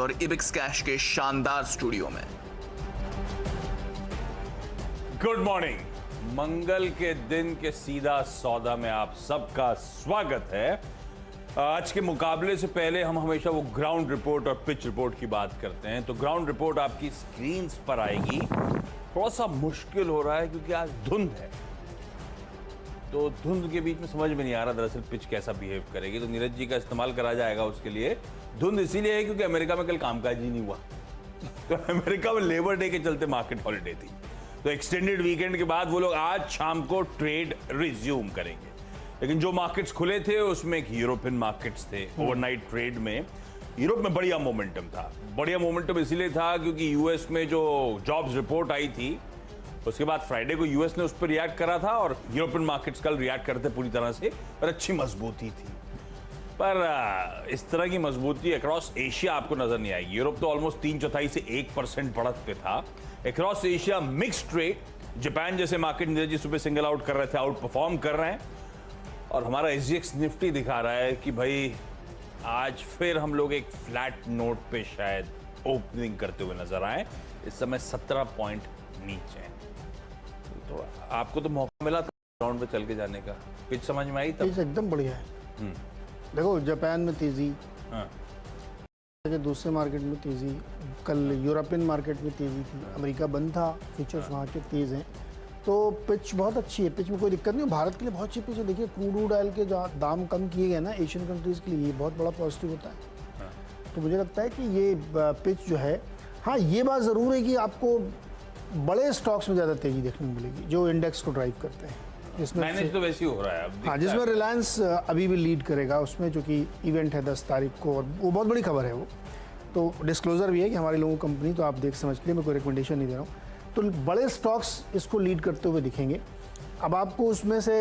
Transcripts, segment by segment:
और Ebix cash के शानदार स्टूडियो में। Good morning. मंगल के दिन के सीधा सौदा में आप सबका स्वागत है। आज के मुकाबले से पहले हम हमेशा वो ग्राउंड रिपोर्ट और पिच रिपोर्ट की बात करते हैं, तो ग्राउंड रिपोर्ट आपकी स्क्रीन पर आएगी। थोड़ा सा मुश्किल हो रहा है क्योंकि आज धुंध है, तो धुंध के बीच में समझ में नहीं आ रहा दरअसल पिच कैसा बिहेव करेगी, तो नीरज जी का इस्तेमाल करा जाएगा उसके लिए। धुंध इसीलिए है क्योंकि अमेरिका में कल कामकाज ही नहीं हुआ तो अमेरिका में लेबर डे के चलते मार्केट हॉलिडे थी, तो एक्सटेंडेड वीकेंड के बाद वो लोग आज शाम को ट्रेड रिज्यूम करेंगे। लेकिन जो मार्केट्स खुले थे उसमें यूरोपियन मार्केट्स थे। ओवरनाइट ट्रेड में यूरोप में बढ़िया मोमेंटम था। बढ़िया मोमेंटम इसीलिए था क्योंकि यूएस में जो जॉब्स रिपोर्ट आई थी उसके बाद फ्राइडे को यूएस ने उस पर रिएक्ट करा था और यूरोपियन मार्केट्स कल रिएक्ट करते पूरी तरह से, पर अच्छी मजबूती थी। पर इस तरह की मजबूती अक्रॉस एशिया आपको नजर नहीं आएगी। यूरोप तो ऑलमोस्ट 3/4 से 1% बढ़त पे था। Across Asia mix trade. Japan जैसे मार्केट नीरज जी सुबह सिंगल आउट कर रहे थे, आउट परफॉर्म कर रहे हैं, और हमारा एसजीएक्स निफ्टी दिखा रहा है कि भाई आज फिर हम लोग एक फ्लैट नोट पे शायद ओपनिंग करते हुए नजर आए। इस समय 17 पॉइंट नीचे हैं। तो आपको तो मौका मिला था ग्राउंड पे चल के जाने का, पिच समझ में आई तब? एकदम बढ़िया है। देखो जापान में तेजी, दूसरे मार्केट में तेजी, कल यूरोपियन मार्केट में तेजी थी, अमेरिका बंद था, फ्यूचर्स वहाँ के तेज हैं, तो पिच बहुत अच्छी है। पिच में कोई दिक्कत नहीं। भारत के लिए बहुत अच्छी पिच है। देखिए क्रूड ऑयल के जो दाम कम किए गए ना एशियन कंट्रीज़ के लिए, ये बहुत बड़ा पॉजिटिव होता है। तो मुझे लगता है कि ये पिच जो है, हाँ ये बात ज़रूर है कि आपको बड़े स्टॉक्स में ज़्यादा तेजी देखने को मिलेगी जो इंडेक्स को ड्राइव करते हैं, जिसमें मैनेज तो वैसे ही हो रहा है अब। हाँ, जिसमें रिलायंस अभी भी लीड करेगा उसमें, जो कि इवेंट है 10 तारीख को, और वो बहुत बड़ी खबर है। वो तो डिस्क्लोजर भी है कि हमारी लोगों कंपनी, तो आप देख समझ के लिए मैं कोई रिकमेंडेशन नहीं दे रहा हूँ। तो बड़े स्टॉक्स इसको लीड करते हुए दिखेंगे। अब आपको उसमें से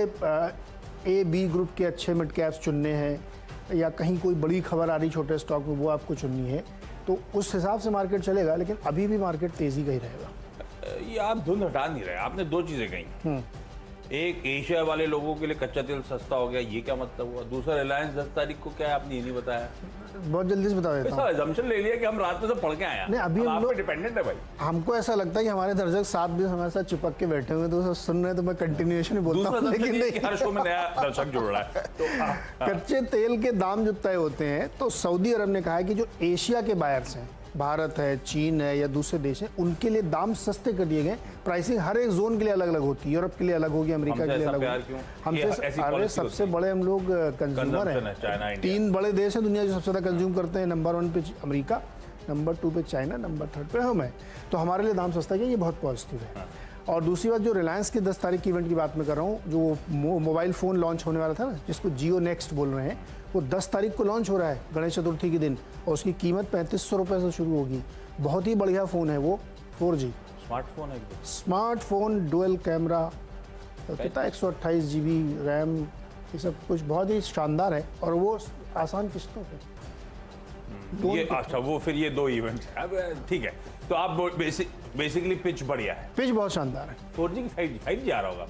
ए बी ग्रुप के अच्छे मिड कैप्स चुनने हैं, या कहीं कोई बड़ी खबर आ रही छोटे स्टॉक में, वो आपको चुननी है, तो उस हिसाब से मार्केट चलेगा। लेकिन अभी भी मार्केट तेजी का ही रहेगा। ये आप धुंध हटा नहीं रहे। आपने दो चीजें कही, एक एशिया वाले लोगों के लिए कच्चा तेल सस्ता हो गया, ये क्या मतलब हुआ? दूसरा रिलायंस 10 तारीख को क्या है आपने ये नहीं बताया? बहुत जल्दी से बता देता हूँ। असम्पशन ले लिया कि हम रात में से पढ़ के आए हैं। नहीं, अभी हम लोग डिपेंडेंट है भाई। हमको ऐसा लगता है कि हमारे दर्शक 7 दिन हमारे साथ चिपक के बैठे हुए, तो सुन रहे हैं, तो मैं कंटिन्यूएशन ही बोलता हूँ, लेकिन नहीं, हर शो में नया दर्शक जुड़ रहा है। तो कच्चे तेल के दाम जो तय होते हैं, तो सऊदी अरब ने कहा है कि जो एशिया के बायर्स हैं, भारत है, चीन है या दूसरे देश हैं, उनके लिए दाम सस्ते कर दिए गए। प्राइसिंग हर एक जोन के लिए अलग अलग होती है। यूरोप के लिए अलग होगी, अमेरिका के लिए अलग होगी। हमसे अरे सबसे बड़े हम लोग कंज्यूमर हैं। 3 बड़े देश हैं दुनिया जो सबसे ज़्यादा कंज्यूम करते हैं। नंबर 1 पे अमेरिका, नंबर 2 पे चाइना, नंबर 3 पे हम हैं। तो हमारे लिए दाम सस्ता है, ये बहुत पॉजिटिव है। और दूसरी बात, जो रिलायंस की 10 तारीख की इवेंट की बात मैं कर रहा हूँ, जो मोबाइल फ़ोन लॉन्च होने वाला था ना, जिसको जियो नेक्स्ट बोल रहे हैं, वो 10 तारीख को लॉन्च हो रहा है, गणेश चतुर्थी के दिन, और उसकी कीमत 3500 रुपये से शुरू होगी। बहुत ही बढ़िया फ़ोन है वो, 4G स्मार्टफोन है। स्मार्टफोन, डुअल कैमरा, कितना 128 GB रैम, ये सब कुछ बहुत ही शानदार है, और वो आसान किस्तों पे। ये अच्छा, वो फिर ये 2 इवेंट है। अब ठीक है, तो आप बेसिकली पिच बढ़िया है। पिच बहुत शानदार है। 4G की 5G आ रहा होगा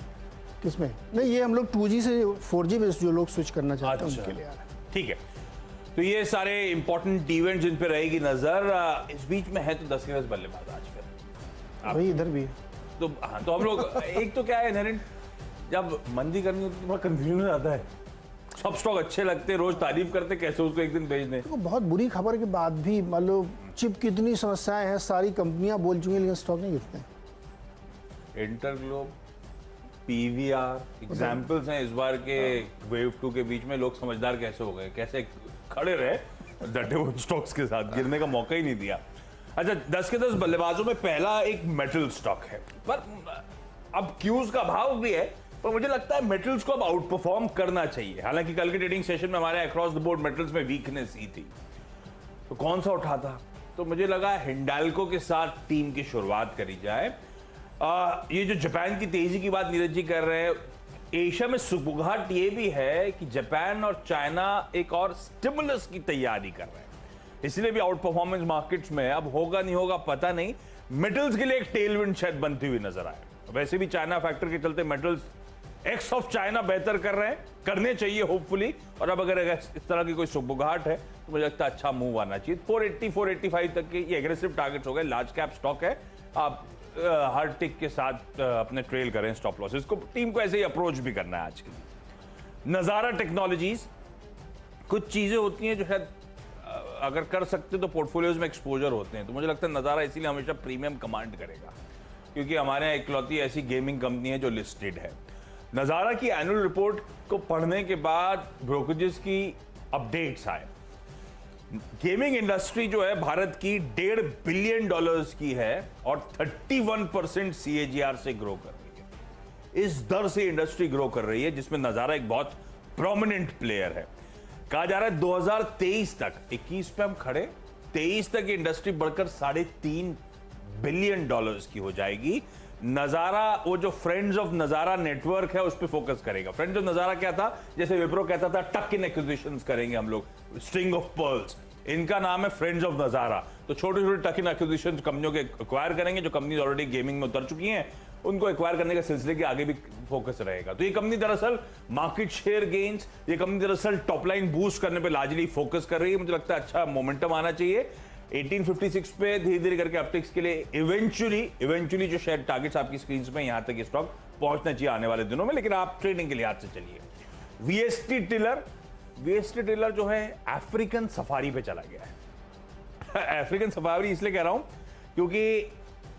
किसमें? नहीं, ये हम लोग 2G से 4G पे जो लोग स्विच करना चाहते हैं उनके लिए आ रहा है। ठीक है, तो ये सारे इंपॉर्टेंट इवेंट जिन पे रहेगी नजर। इस बीच में है तो 10 के 10 बल्लेबाज आज फिर वही इधर भी है। तो हाँ, तो हम लोग एक तो क्या है इनहेरेंट, जब मंदी करनी होती है तो बड़ा कंफ्यूजन हो जाता है। सब स्टॉक अच्छे लगते हैं, रोज तारीफ करते, कैसे उसको एक दिन भेज दें। तो बहुत बुरी खबर के बाद भी मान लो चिप की इतनी समस्याएं हैं, सारी कंपनियां बोल चुकी हैं, लेकिन स्टॉक नहीं गिरते हैं। इंटरग्लोब, पीवीआर एग्जाम्पल्स हैं इस बार के वेव 2 के बीच में। लोग समझदार कैसे हो गए, कैसे खड़े रहे डटे हुए स्टॉक्स के साथ, गिरने का मौका ही नहीं दिया। अच्छा, 10 के 10 बल्लेबाजों में पहला एक मेटल स्टॉक है, पर अब क्यूज का भाव भी है, पर मुझे लगता है मेटल्स को अब आउट परफॉर्म करना चाहिए। हालांकि कल के ट्रेडिंग सेशन में हमारे अक्रॉस द बोर्ड मेटल्स में वीकनेस ही थी, तो कौन सा उठाता? तो मुझे लगा हिंडाल्को के साथ टीम की शुरुआत करी जाए। ये जो जापान की तेजी की बात नीरज जी कर रहे हैं, एशिया में सुबुगाहट ये भी है कि जापान और चाइना एक और स्टिमुलस की तैयारी कर रहे हैं, इसलिए भी आउट परफॉर्मेंस मार्केट्स में अब होगा नहीं होगा पता नहीं। मेटल्स के लिए एक टेलविंड शायद बनती हुई नजर आए। वैसे भी चाइना फैक्टर के चलते मेटल्स एक्स ऑफ चाइना बेहतर कर रहे हैं, करने चाहिए होपफुली। और अब अगर इस तरह की कोई सुबुगाहट है तो मुझे लगता है अच्छा मूव आना चाहिए। 480 485 तक के ये एग्रेसिव टारगेट्स हो गए। लार्ज कैप स्टॉक है, आप हर टिक के साथ अपने ट्रेल करें स्टॉप लॉसेस को। टीम को ऐसे ही अप्रोच भी करना है आज के लिए। नजारा टेक्नोलॉजीज, कुछ चीजें होती हैं जो शायद अगर कर सकते तो पोर्टफोलियोज में एक्सपोजर होते हैं, तो मुझे लगता है नजारा इसीलिए हमेशा प्रीमियम कमांड करेगा, क्योंकि हमारे यहाँ इकलौती ऐसी गेमिंग कंपनी है जो लिस्टेड है। नजारा की एनुअल रिपोर्ट को पढ़ने के बाद ब्रोकरेजेस की अपडेट्स आए। गेमिंग इंडस्ट्री जो है भारत की $1.5 बिलियन की है और 31% CAGR से ग्रो कर रही है। इस दर से इंडस्ट्री ग्रो कर रही है, जिसमें नजारा एक बहुत प्रोमिनेंट प्लेयर है। कहा जा रहा है 2023 तक, 21 पे हम खड़े, 23 तक इंडस्ट्री बढ़कर $3.5 बिलियन की हो जाएगी। नजारा, वो जो फ्रेंड्स ऑफ नजारा नेटवर्क है उस पर फोकस करेगा। फ्रेंड्स ऑफ नजारा क्या था, जैसे विप्रो कहता था टक इन एक्विजिशंस करेंगे हम लोग, स्ट्रिंग ऑफ पर्ल्स, इनका नाम है फ्रेंड्स ऑफ नजारा। तो छोटे छोटे टक इन एक्विजिशंस कंपनियों के एक्वायर करेंगे, जो कंपनी ऑलरेडी गेमिंग में उतर चुकी हैं, उनको एक्वायर करने के सिलसिले के आगे भी फोकस रहेगा। तो ये कंपनी दरअसल मार्केट शेयर गेन्स, ये कंपनी दरअसल टॉप लाइन बूस्ट करने पे लार्जली फोकस कर रही है। मुझे लगता है अच्छा मोमेंटम आना चाहिए। 1856 पे धीरे धीरे करके अपटिक्स के लिए इवेंचुअली जो शेयर टारगेट्स आपकी स्क्रीन में, यहां तक स्टॉक पहुंचना चाहिए आने वाले दिनों में, लेकिन आप ट्रेडिंग के लिहाज से चलिए। वीएसटी टिलर जो है अफ्रीकन सफारी पे चला गया है। अफ्रीकन सफारी इसलिए कह रहा हूं क्योंकि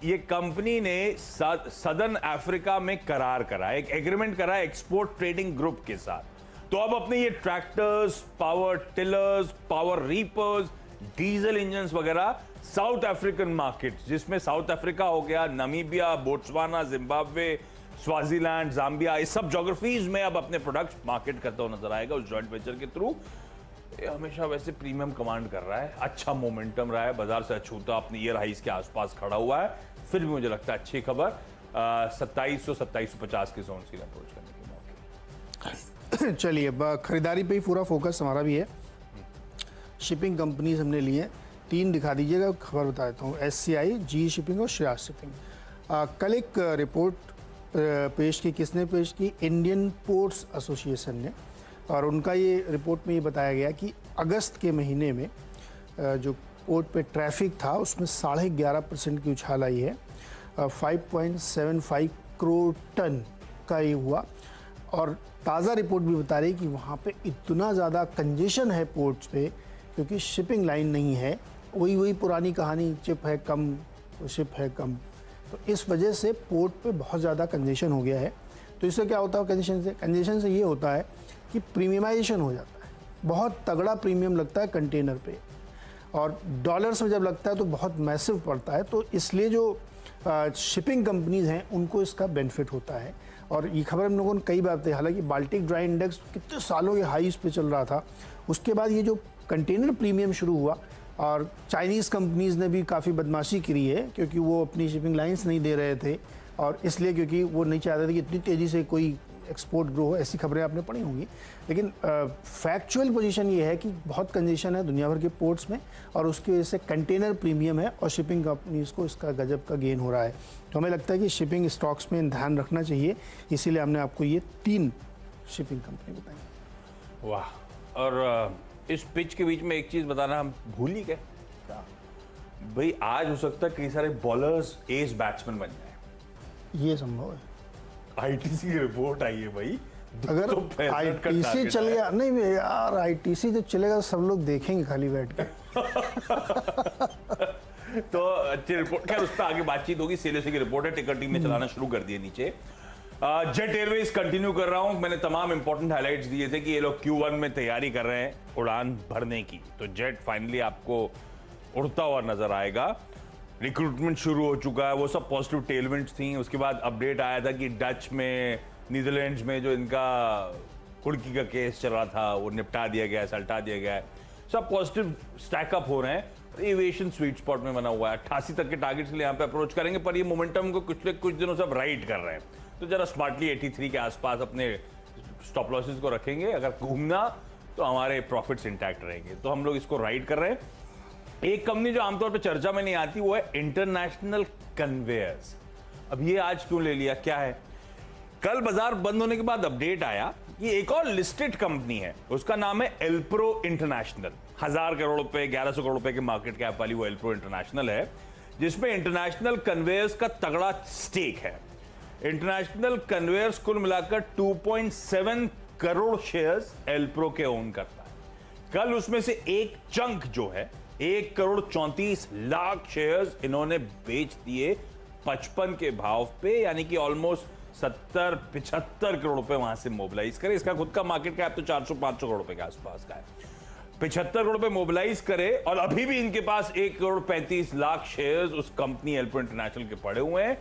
ये कंपनी ने सदर्न अफ्रीका में करार करा, एक एग्रीमेंट करा एक्सपोर्ट ट्रेडिंग ग्रुप के साथ। तो अब अपने ये tractors, power tillers, power reapers, diesel engines वगैरह साउथ अफ्रीकन मार्केट, जिसमें साउथ अफ्रीका हो गया, Namibia, Botswana, Zimbabwe, Swaziland, Zambia, इस सब ज्योग्राफीज में अब अपने प्रोडक्ट्स मार्केट करता हुआ नजर आएगा उस जॉइंट वेंचर के थ्रू। ये हमेशा वैसे प्रीमियम कमांड कर रहा है, अच्छा मोमेंटम रहा है, बाजार से अछूता अपने ईयर हाइस के आसपास खड़ा हुआ है। फिर भी मुझे लगता है अच्छी खबर, 2700-2750 के जोन की अप्रोच करने के मौके। चलिए, खरीदारी पे ही पूरा फोकस हमारा भी है। शिपिंग कंपनीज हमने लिए, 3 दिखा दीजिएगा, खबर बता देता हूँ। SCI, GE शिपिंग और श्रेयास शिपिंग। कल एक रिपोर्ट पेश की, किसने पेश की? इंडियन पोर्ट्स एसोसिएशन ने। और उनका ये रिपोर्ट में ये बताया गया कि अगस्त के महीने में जो पोर्ट पे ट्रैफिक था उसमें 11.5% की उछाल आई है। 5.75 करोड़ टन का ये हुआ। और ताज़ा रिपोर्ट भी बता रही कि वहाँ पे इतना ज़्यादा कंजेशन है पोर्ट्स पे, क्योंकि शिपिंग लाइन नहीं है। वही पुरानी कहानी, चिप है कम तो शिप है कम। तो इस वजह से पोर्ट पे बहुत ज़्यादा कंजेशन हो गया है। तो इससे क्या होता है कंजेशन से ये होता है कि प्रीमियमाइजेशन हो जाता है, बहुत तगड़ा प्रीमियम लगता है कंटेनर पे, और डॉलर्स में जब लगता है तो बहुत मैसिव पड़ता है। तो इसलिए जो शिपिंग कंपनीज हैं उनको इसका बेनिफिट होता है। और ये खबर हम लोगों ने कई बार बताई, हालांकि बाल्टिक ड्राई इंडेक्स कितने सालों के हाईस पे चल रहा था, उसके बाद ये जो कंटेनर प्रीमियम शुरू हुआ, और चाइनीज़ कंपनीज़ ने भी काफ़ी बदमाशी करी है, क्योंकि वो अपनी शिपिंग लाइंस नहीं दे रहे थे, और इसलिए क्योंकि वो नहीं चाहते थे कि इतनी तेज़ी से कोई एक्सपोर्ट ग्रो हो। ऐसी खबरें आपने पढ़ी होंगी, लेकिन फैक्चुअल पोजीशन ये है कि बहुत कंजेशन है दुनिया भर के पोर्ट्स में, और उसकी वजह से कंटेनर प्रीमियम है और शिपिंग कंपनीज को इसका गजब का गेन हो रहा है। तो हमें लगता है कि शिपिंग स्टॉक्स में ध्यान रखना चाहिए, इसीलिए हमने आपको ये 3 शिपिंग कंपनी बताई। वाह, और इस पिच के बीच में एक चीज बताना हम भूल ही गए भाई, आज हो सकता है कई सारे बॉलर्स एस बैट्समैन बन जाए। ये संभव है। आईटीसी की रिपोर्ट आई है भाई, अगर आईटीसी चल गया, नहीं यार आईटीसी जब चलेगा तो सब लोग देखेंगे खाली बैठ के। तो अच्छी रिपोर्ट, खैर उस पर आगे बातचीत होगी। सीएलएसए की रिपोर्ट है, टिकर टीम ने चलाना शुरू कर दिया नीचे। जेट एयरवेज कंटिन्यू कर रहा हूं, मैंने तमाम इंपॉर्टेंट हाइलाइट्स दिए थे कि ये लोग Q1 में तैयारी कर रहे हैं उड़ान भरने की। तो जेट फाइनली आपको उड़ता हुआ नजर आएगा। रिक्रूटमेंट शुरू हो चुका है, वो सब पॉजिटिव टेलमेंट्स थी। उसके बाद अपडेट आया था कि डच में, नीदरलैंड्स में जो इनका कुड़की का केस चल रहा था वो निपटा दिया गया है, सल्टा दिया गया है। सब पॉजिटिव स्टैकअप हो रहे हैं। एविएशन स्वीट स्पॉट में बना हुआ है। 88 तक के टारगेट्स के लिए यहाँ पे अप्रोच करेंगे, पर ये मोमेंटम को कुछ दिनों से अब राइट कर रहे हैं। तो जरा स्मार्टली 83 के आसपास अपने स्टॉप लॉसेस को रखेंगे। अगर घूमना तो हमारे प्रॉफिट्स इंटैक्ट रहेंगे। तो हम लोग इसको राइड कर रहे हैं। एक कंपनी जो आमतौर पे चर्चा में नहीं आती वो है इंटरनेशनल कन्वेयर्स। अब ये आज क्यों ले लिया, क्या है? कल बाजार बंद होने के बाद अपडेट आया, ये एक और लिस्टेड कंपनी है, उसका नाम है एल्प्रो इंटरनेशनल। 1000 करोड़ रुपए 1100 करोड़ रुपए के मार्केट कैप वाली वो एल्प्रो इंटरनेशनल है, जिसमें इंटरनेशनल कन्वेयर्स का तगड़ा स्टेक है। इंटरनेशनल कन्वेयर्स कुल मिलाकर 2.7 करोड़ शेयर्स एल्प्रो के ओन करता है। कल उसमें से एक चंक जो है 1 करोड़ 34 लाख शेयर्स इन्होंने बेच दिए 55 के भाव पे, यानी कि ऑलमोस्ट 70-75 करोड़ रुपए वहां से मोबिलाइज करे। इसका खुद का मार्केट कैप तो 400-500 करोड़ रुपए के आसपास का है। 75 करोड़ रुपए मोबिलाइज करे और अभी भी इनके पास 1 करोड़ 35 लाख शेयर्स उस कंपनी एल्प्रो इंटरनेशनल के पड़े हुए हैं।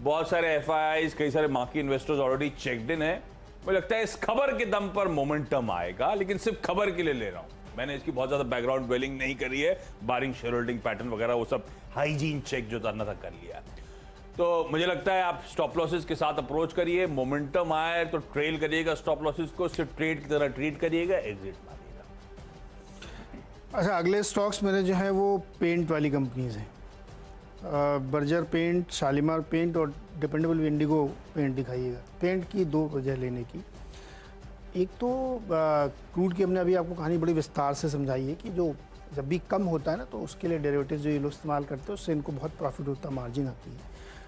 बहुत सारे एफआईआईज, कई सारे market investors already checked in है। मुझे लगता है इस खबर के दम पर मोमेंटम आएगा, लेकिन सिर्फ खबर के लिए ले रहा हूं। मैंने इसकी बहुत ज्यादा बैकग्राउंड ड्वेलिंग नहीं करी है, बारिंग शेयर होल्डिंग पैटर्न वगैरह वो सब हाइजीन चेक जो करना था कर लिया। तो मुझे लगता है आप स्टॉप लॉसेस के साथ अप्रोच करिए, मोमेंटम आए तो ट्रेल करिएगा स्टॉप लॉसेस को, सिर्फ ट्रेड की तरह ट्रीट करिएगा, एग्जिट मारिएगा। अच्छा, अगले स्टॉक्स मेरे जो है वो पेंट वाली कंपनीज हैं, बर्जर पेंट, शालीमार पेंट और डिपेंडेबल इंडिगो पेंट दिखाइएगा। पेंट की 2 वजह लेने की, एक तो क्रूड की हमने अभी आपको कहानी बड़ी विस्तार से समझाई है कि जो जब भी कम होता है ना तो उसके लिए डेरिवेटिव्स जो ये लोग इस्तेमाल करते हैं उससे इनको बहुत प्रॉफिट होता है, मार्जिन आती है।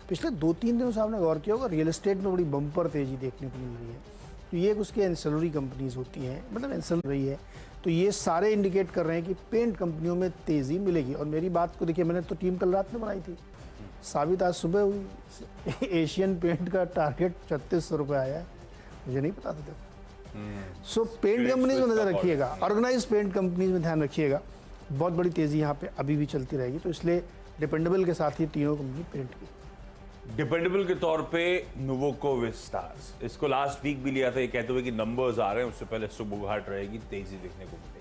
पिछले 2-3 दिनों से आपने गौर किया होगा रियल एस्टेट में बड़ी बम्पर तेज़ी देखने को मिल रही है। तो ये उसकी एंसेलरी कंपनीज होती हैं, मतलब एंसेल रही है, तो ये सारे इंडिकेट कर रहे हैं कि पेंट कंपनियों में तेज़ी मिलेगी। और मेरी बात को देखिए, मैंने तो टीम कल रात में बनाई थी, साबित आज सुबह हुई। एशियन पेंट का टारगेट 3600 रुपये आया है, मुझे नहीं पता था। देखो सो पेंट कंपनीज में नज़र रखिएगा, ऑर्गेनाइज पेंट कंपनीज में ध्यान रखिएगा, बहुत बड़ी तेज़ी यहाँ पे अभी भी चलती रहेगी। तो इसलिए डिपेंडेबल के साथ ही तीनों कंपनी पेंट की। डिपेंडेबल के तौर पे नुवोको विस्टास, इसको लास्ट वीक भी लिया था, ये कहते हुए कि नंबर्स आ रहे हैं, उससे पहले सुबुगाहट रहेगी, तेजी देखने को मिलेगी।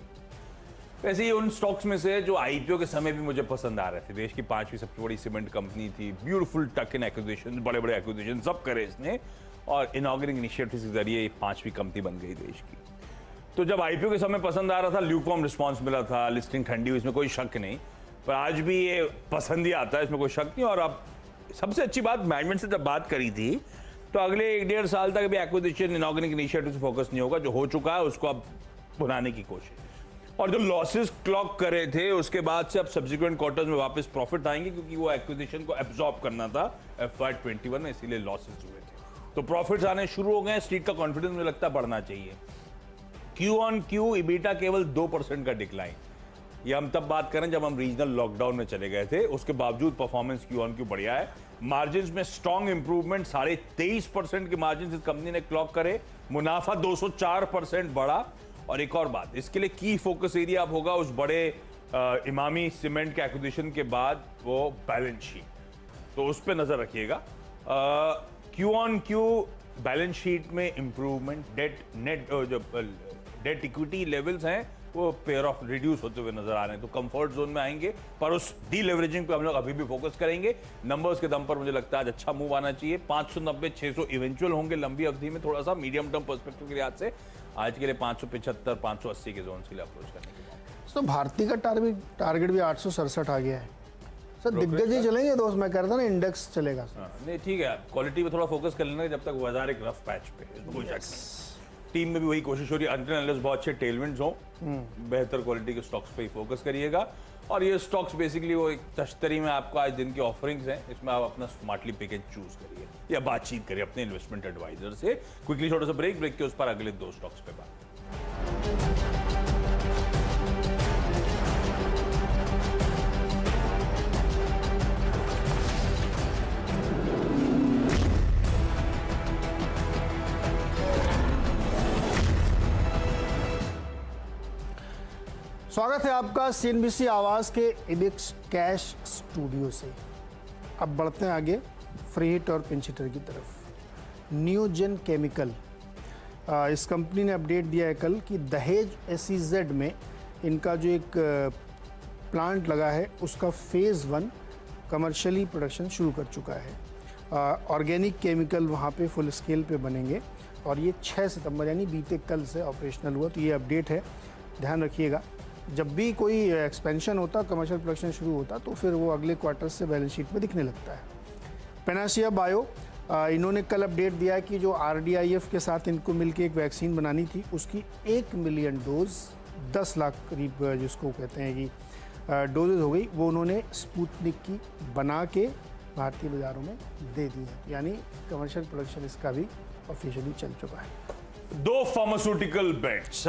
वैसे ये उन स्टॉक्स में से जो आईपीओ के समय भी मुझे पसंद आ रहे थे। देश की 5वीं सबसे बड़ी सीमेंट कंपनी थी, ब्यूटीफुल टक इन एक्विजिशन, बड़े बड़े एक्विजिशन सब करे इसने, और इनॉग्रेटिंग इनिशिएटिव्स के जरिए 5वीं कंपनी बन गई देश की। तो जब आईपीओ के समय पसंद आ रहा था, ल्यूकॉम रिस्पॉन्स मिला था, लिस्टिंग ठंडी हुई, इसमें कोई शक नहीं, पर आज भी ये पसंद ही आता है, इसमें कोई शक नहीं। और अब सबसे अच्छी बात, मैनेजमेंट से जब बात करी थी तो अगले 1-1.5 साल तक भी एक्विजिशन इनॉर्गेनिक इनिशिएटिव से फोकस नहीं होगा, जो हो चुका है उसको अब बनाने की कोशिश। और जो लॉसेस क्लॉक करे थे उसके बाद से अब सब्सिक्वेंट क्वार्टर्स में वापस प्रॉफिट आएंगे, क्योंकि वो एक्विजिशन को एब्जॉर्ब करना था FY21 में, इसीलिए लॉसेस हुए थे। तो प्रॉफिट्स आने शुरू हो गए, स्ट्रीट का कॉन्फिडेंस मुझे लगता है बढ़ना चाहिए। क्यू ऑन क्यू इबीटा केवल 2% का डिक्लाइन, ये हम तब बात करें जब हम रीजनल लॉकडाउन में चले गए थे, उसके बावजूद परफॉर्मेंस क्यू ऑन क्यू बढ़िया है। मार्जिन्स में स्ट्रॉन्ग इंप्रूवमेंट, 23.5% के मार्जिन इस कंपनी ने क्लॉक करे, मुनाफा 204% बढ़ा। और एक और बात, इसके लिए की फोकस एरिया अब होगा उस बड़े इमामी सीमेंट के एक्विजिशन के बाद, वो बैलेंस शीट, तो उस पर नजर रखिएगा। Q on Q balance sheet में इंप्रूवमेंट, डेट इक्विटी लेवल्स हैं वो पेयर ऑफ रिड्यूस होते हुए नजर आ रहे हैं, तो कंफर्ट जोन में आएंगे, पर उस डीलेवरेजिंग पे हम लोग अभी भी फोकस करेंगे। नंबर्स के दम पर मुझे लगता है आज अच्छा मूव आना चाहिए। 590-600 इवेंचुअल होंगे लंबी अवधि में, थोड़ा सा मीडियम टर्म पर्सपेक्टिव के लिहाज से। आज के लिए 575-580 के जोन के लिए अप्रोच करने के बाद। तो भारतीय का टारगेट भी 867 आ गया है सर। दिग्गज ही चलेंगे दोस्त, मैं कह रहा था ना इंडेक्स चलेगा। नहीं ठीक है, क्वालिटी पे थोड़ा फोकस कर लेना जब तक बाजार एक रफ पैच पे, कोई शक नहीं। टीम में भी वही कोशिश हो रही है, अंडर बहुत अच्छे टेलविंड्स हो, बेहतर क्वालिटी के स्टॉक्स पे ही फोकस करिएगा। और ये स्टॉक्स बेसिकली वो एक तश्तरी में आपको आज दिन की ऑफरिंग्स हैं, इसमें आप अपना स्मार्टली पैकेज चूज करिए या बातचीत करिए अपने इन्वेस्टमेंट एडवाइजर से। क्विकली छोटा सा ब्रेक के उस पर अगले 2 स्टॉक्स पे बात। स्वागत है आपका CNBC आवाज के इबिक्स कैश स्टूडियो से। अब बढ़ते हैं आगे फ्री हिट और पिंच हिटर की तरफ। नियोजन केमिकल, इस कंपनी ने अपडेट दिया है कल कि दहेज SEZ में इनका जो एक प्लांट लगा है उसका फेज़ 1 कमर्शियली प्रोडक्शन शुरू कर चुका है। ऑर्गेनिक केमिकल वहाँ पे फुल स्केल पे बनेंगे और ये 6 सितंबर यानी बीते कल से ऑपरेशनल हुआ। तो ये अपडेट है, ध्यान रखिएगा। जब भी कोई एक्सपेंशन होता, कमर्शियल प्रोडक्शन शुरू होता, तो फिर वो अगले क्वार्टर से बैलेंस शीट में दिखने लगता है। पेनासिया बायो इन्होंने कल अपडेट दिया है कि जो RDIF के साथ इनको मिलके एक वैक्सीन बनानी थी, उसकी 1 मिलियन डोज 10 लाख करीब जिसको कहते हैं कि डोजेज हो गई, वो उन्होंने स्पुतनिक की बना के भारतीय बाज़ारों में दे दी है। यानी कमर्शियल प्रोडक्शन इसका भी ऑफिशियली चल चुका है। दो फार्मास्यूटिकल बेट्स,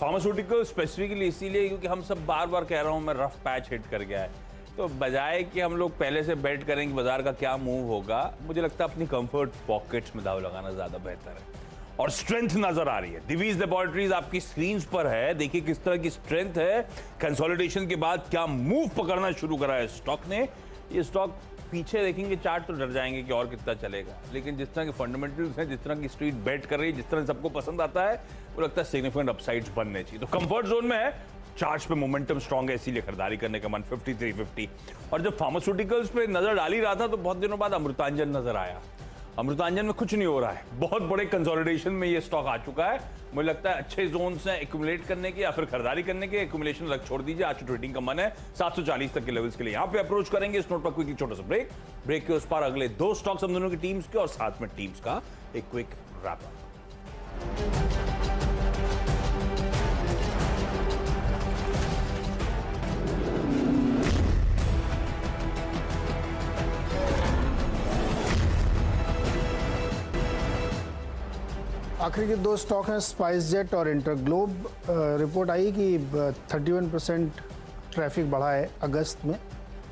फार्मास्यूटिकल स्पेसिफिकली इसीलिए क्योंकि हम सब बार बार कह रहा हूँ मैं, रफ पैच हिट कर गया है, तो बजाय कि हम लोग पहले से बेट करें कि बाजार का क्या मूव होगा, मुझे लगता है अपनी कंफर्ट पॉकेट्स में दाव लगाना ज्यादा बेहतर है। और स्ट्रेंथ नजर आ रही है, दिवीज लैबोरेटरीज आपकी स्क्रीन पर है, देखिए किस तरह की स्ट्रेंथ है। कंसोलिडेशन के बाद क्या मूव पकड़ना शुरू करा है स्टॉक ने। ये स्टॉक पीछे देखेंगे चार्ट तो डर जाएंगे कि और कितना चलेगा, लेकिन जिस तरह के फंडामेंटल्स हैं, जिस तरह की स्ट्रीट बेट कर रही है, जिस तरह सबको पसंद आता है, वो लगता है सिग्निफिकेंट अपसाइड्स बनने चाहिए। तो कंफर्ट जोन में है, चार्ट्स पे मोमेंटम स्ट्रांग है, इसीलिए खरीदारी करने का मन 5350। और जब फार्मास्यूटिकल्स पे नजर डाल ही रहा था तो बहुत दिनों बाद अमृतांजन नजर आया। अमृतांजन में कुछ नहीं हो रहा है, बहुत बड़े कंसोलिडेशन में ये स्टॉक आ चुका है। मुझे लगता है अच्छे जोन्स हैं एक्यूमुलेट करने के या फिर खरीदारी करने के। एक्यूमुलेशन अलग छोड़ दीजिए, आज ट्रेडिंग का मन है 740 तक के लेवल्स के लिए यहाँ पे अप्रोच करेंगे। इस नोट पर क्विकली छोटा सा ब्रेक के उस पार अगले दो स्टॉक्स हम दोनों की टीम्स के और साथ में टीम्स का एक क्विक रैप अप। आखिरी के दो स्टॉक हैं स्पाइसजेट और इंटरग्लोब। रिपोर्ट आई कि 31% ट्रैफिक बढ़ा है अगस्त में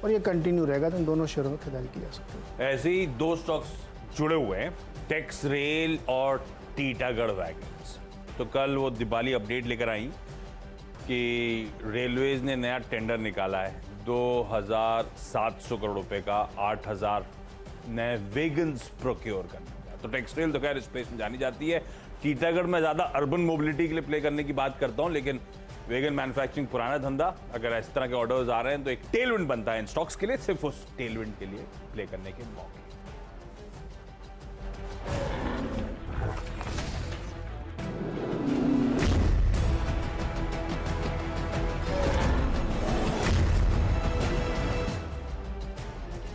और ये कंटिन्यू रहेगा, तो इन दोनों शेयरों में खरीदारी की जा सकती है। ऐसे ही दो स्टॉक्स जुड़े हुए हैं, टेक्स रेल और टीटागढ़ वैगन्स। तो कल वो दिवाली अपडेट लेकर आई कि रेलवेज ने नया टेंडर निकाला है 2700 करोड़ रुपए का, 8000 नए वैगन्स प्रोक्योर करने का। तो टेक्स रेल तो खैर स्पेस में जानी जाती है, टीटागढ़ में ज्यादा अर्बन मोबिलिटी के लिए प्ले करने की बात करता हूं, लेकिन वेगन मैन्युफैक्चरिंग पुराना धंधा, अगर इस तरह के ऑर्डर्स आ रहे हैं तो एक टेलविंड बनता है इन स्टॉक्स के लिए, सिर्फ उस टेलविंड के लिए प्ले करने के मौके।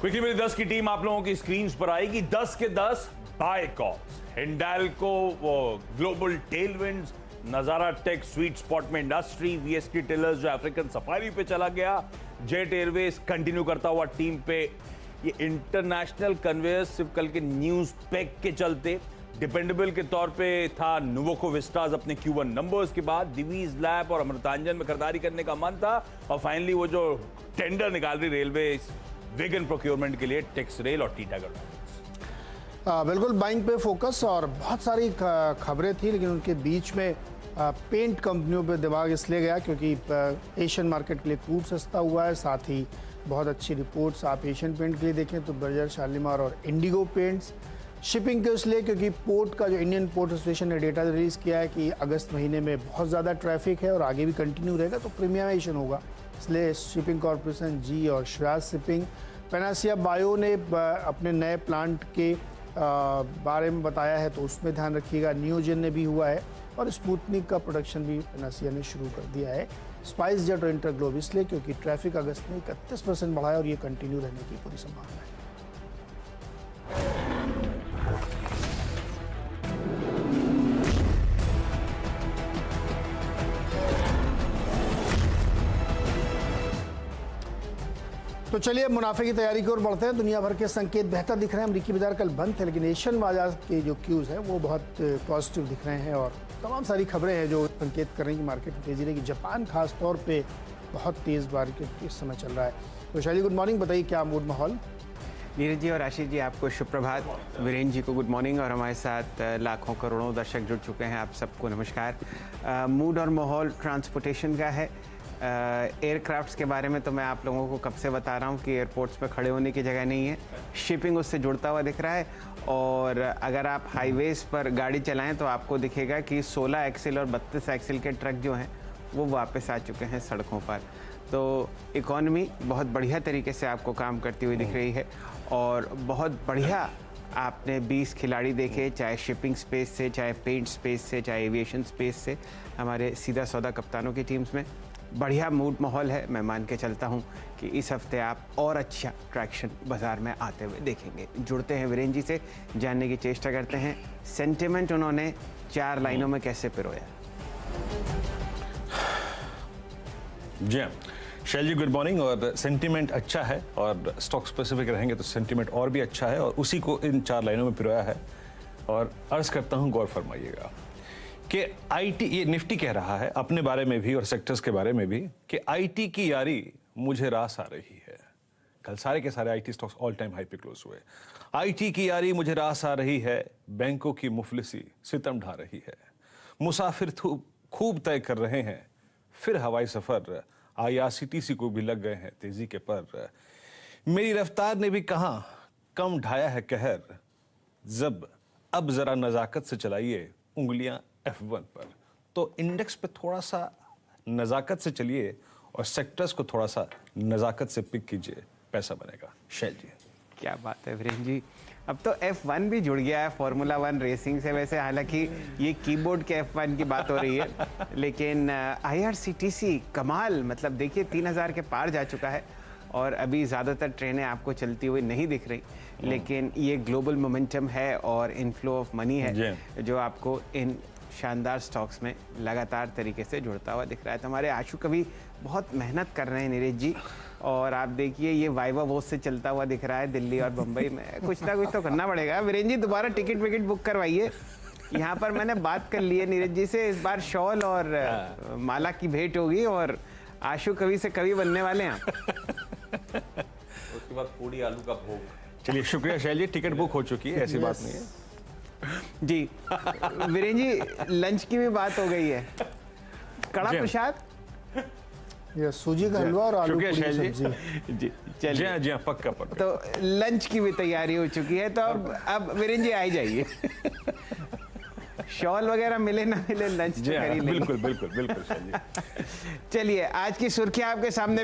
क्विकली मेरी 10 की टीम आप लोगों की स्क्रीन पर आएगी। 10 के 10 बाय कॉल्स, हिंडाल्को वो ग्लोबल टेलविंड्स, नजारा टेक स्वीट स्पॉट में इंडस्ट्री, वीएसटी टेलर्स जो अफ्रीकन सफारी पे चला गया, जेट एयरवेज कंटिन्यू करता हुआ टीम पे। ये इंटरनेशनल कन्वेयर्स सिर्फ कल के न्यूज पैक के चलते डिपेंडेबल के तौर पे था। नुवोको विस्टास अपने Q1 नंबर्स के बाद दिवीज लैब और अमृतांजन में खरीदारी करने का मन था, और फाइनली वो जो टेंडर निकाल रही रेलवे वेगन प्रोक्योरमेंट के लिए, टेक्स रेल और टीटागढ़। बिल्कुल बाइंग पे फोकस, और बहुत सारी खबरें थी, लेकिन उनके बीच में पेंट कंपनियों पे दिमाग इसलिए गया क्योंकि एशियन मार्केट के लिए क्रूड सस्ता हुआ है। साथ ही बहुत अच्छी रिपोर्ट्स आप एशियन पेंट के लिए देखें तो बर्जर, शालीमार और इंडिगो पेंट्स। शिपिंग के इसलिए क्योंकि पोर्ट का जो इंडियन पोर्ट एसोसिएशन ने डेटा रिलीज़ किया है कि अगस्त महीने में बहुत ज़्यादा ट्रैफिक है और आगे भी कंटिन्यू रहेगा, तो प्रीमियमाइजेशन होगा, इसलिए शिपिंग कॉरपोरेशन, जी और श्राज शिपिंग। पेनासिया बायो ने अपने नए प्लांट के बारे में बताया है, तो उसमें ध्यान रखिएगा। नियोजन ने भी हुआ है और स्पुतनिक का प्रोडक्शन भी पेनासिया ने शुरू कर दिया है। स्पाइसजेट और इंटरग्लोब इसलिए क्योंकि ट्रैफिक अगस्त में 31% बढ़ा है और ये कंटिन्यू रहने की पूरी संभावना है। तो चलिए मुनाफे की तैयारी की ओर बढ़ते हैं। दुनिया भर के संकेत बेहतर दिख रहे हैं। अमरीकी बाजार कल बंद थे, लेकिन एशियन बाजार के जो क्यूज हैं वो बहुत पॉजिटिव दिख रहे हैं और तमाम सारी खबरें हैं जो संकेत कर रही हैं कि मार्केट में तेजी रहेगी। जापान खास तौर पे बहुत तेज़ मार्केट इस समय चल रहा है। तो शैली गुड मॉर्निंग, बताइए क्या मूड माहौल। नीरज जी और आशीष जी आपको शुभप्रभात, वीरेंद्र जी को गुड मॉर्निंग, और हमारे साथ लाखों करोड़ों दर्शक जुड़ चुके हैं, आप सबको नमस्कार। मूड और माहौल ट्रांसपोर्टेशन का है। एयरक्राफ्ट्स के बारे में तो मैं आप लोगों को कब से बता रहा हूँ कि एयरपोर्ट्स पे खड़े होने की जगह नहीं है, शिपिंग उससे जुड़ता हुआ दिख रहा है। और अगर आप हाईवेज़ पर गाड़ी चलाएं तो आपको दिखेगा कि 16 एक्सिल और 32 एक्सिल के ट्रक जो हैं वो वापस आ चुके हैं सड़कों पर। तो इकॉनमी बहुत बढ़िया तरीके से आपको काम करती हुई दिख रही है, और बहुत बढ़िया आपने 20 खिलाड़ी देखे, चाहे शिपिंग स्पेस से, चाहे पेंट स्पेस से, चाहे एविएशन स्पेस से, हमारे सीधा सौदा कप्तानों की टीम्स में। बढ़िया मूड माहौल है। मैं मान के चलता हूँ कि इस हफ्ते आप और अच्छा ट्रैक्शन बाजार में आते हुए देखेंगे। जुड़ते हैं वीरेन जी से, जानने की चेष्टा करते हैं सेंटिमेंट उन्होंने 4 लाइनों में कैसे पिरोया। जी हाँ शैल जी, गुड मॉर्निंग। और सेंटीमेंट अच्छा है और स्टॉक स्पेसिफिक रहेंगे तो सेंटीमेंट और भी अच्छा है और उसी को इन 4 लाइनों में पिरोया है। और अर्ज करता हूं गौर फरमाइएगा कि आईटी, ये निफ्टी कह रहा है अपने बारे में भी और सेक्टर्स के बारे में भी कि आईटी की यारी मुझे रास आ रही है। कल सारे के सारे IT stocks all time high पे क्लोज हुए। आईटी की यारी मुझे रास आ रही है, बैंकों की मुफलिसी सितम ढा रही है, मुसाफिर खूब तय कर रहे हैं, फिर हवाई सफर आईआरसीटीसी को भी लग गए हैं तेजी के पर। मेरी रफ्तार ने भी कहां कम ढाया है कहर, जब अब जरा नजाकत से चलाइए उंगलियां F1 पर। तो इंडेक्स पे थोड़ा सा नजाकत से चलिए और सेक्टर्स को थोड़ा सा नजाकत से पिक कीजिए, पैसा बनेगा। शैल जी क्या बात है वीरेन जी, अब तो F1 भी जुड़ गया है फॉर्मूला 1 रेसिंग से। वैसे हालांकि ये कीबोर्ड के F1 की बात हो रही है, लेकिन IRCTC कमाल, मतलब देखिए 3000 के पार जा चुका है और अभी ज़्यादातर ट्रेनें आपको चलती हुई नहीं दिख रही, लेकिन ये ग्लोबल मोमेंटम है और इनफ्लो ऑफ मनी है जो आपको इन शानदार स्टॉक्स में लगातार तरीके से जुड़ता हुआ दिख रहा है। तो हमारे आशु कवि बहुत मेहनत कर रहे हैं नीरज जी, और आप देखिए ये वाइवा वोस से चलता हुआ दिख रहा है दिल्ली और बम्बई में। कुछ ना कुछ तो करना पड़ेगा। वीरेन जी दोबारा टिकट विकेट बुक करवाइए। यहाँ पर मैंने बात कर ली है नीरज जी से, इस बार शॉल और माला की भेंट होगी और आशु कवि से कवि बनने वाले हैं। उसके बाद पूड़ी आलू का भोग। चलिए शुक्रिया शैल जी, टिकट बुक हो चुकी है, ऐसी बात नहीं है जी। वीरेन जी लंच की भी बात हो गई है, कड़ा प्रसाद, ये सूजी का हलवा और आलू शुक्रिया पूरी शैल की जी। सब्जी। जी जी चलिए। हाँ जी हाँ, पक्का पक्का। तो लंच की भी तैयारी हो चुकी है, तो अब वीरेन जी आ ही जाइए। शॉल वगैरह मिले ना मिले, लंच तो जी कर हाँ, ही लेंगे। बिल्कुल बिल्कुल बिल्कुल शैल जी। चलिए आज की सुर्खियां आपके सामने